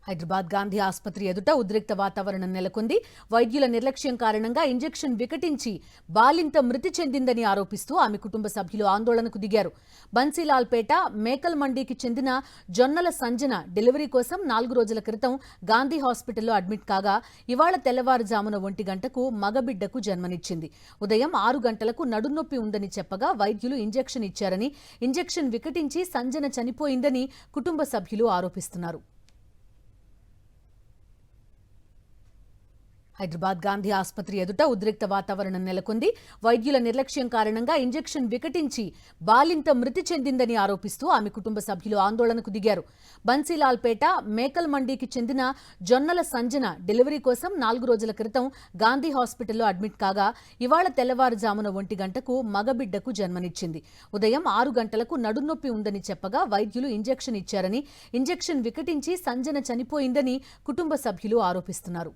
హైదరాబాద్ గాంధీ ఆసుపత్రి ఎదుట ఉద్రిక్త వాతావరణం నెలకొంది. వైద్యుల నిర్లక్ష్యం కారణంగా ఇంజెక్షన్ వికటించి బాలింత మృతి చెందిందని ఆరోపిస్తూ ఆమె కుటుంబ సభ్యులు ఆందోళనకు దిగారు. బన్సీలాల్పేట మేకల్ మండీకి చెందిన జొన్నల సంజన డెలివరీ కోసం 4 రోజుల క్రితం గాంధీ హాస్పిటల్లో అడ్మిట్ కాగా ఇవాళ తెల్లవారుజామున 1 గంటకు మగబిడ్డకు జన్మనిచ్చింది. ఉదయం 6 గంటలకు నడునొప్పి ఉందని చెప్పగా వైద్యులు ఇంజెక్షన్ ఇచ్చారని, ఇంజెక్షన్ వికటించి సంజన చనిపోయిందని కుటుంబ సభ్యులు ఆరోపిస్తున్నారు. హైదరాబాద్ గాంధీ ఆసుపత్రి ఎదుట ఉద్రిక్త వాతావరణం నెలకొంది. వైద్యుల నిర్లక్ష్యం కారణంగా ఇంజెక్షన్ వికటించి బాలింత మృతి చెందిందని ఆరోపిస్తూ ఆమె కుటుంబ సభ్యులు ఆందోళనకు దిగారు. బన్సీలాల్పేట మేకల్ మండీకి చెందిన జొన్నల సంజన డెలివరీ కోసం 4 రోజుల క్రితం గాంధీ హాస్పిటల్లో అడ్మిట్ కాగా ఇవాళ తెల్లవారుజామున 1 గంటకు మగబిడ్డకు జన్మనిచ్చింది. ఉదయం 6 గంటలకు నడునొప్పి ఉందని చెప్పగా వైద్యులు ఇంజెక్షన్ ఇచ్చారని, ఇంజెక్షన్ వికటించి సంజన చనిపోయిందని కుటుంబ సభ్యులు ఆరోపిస్తున్నారు.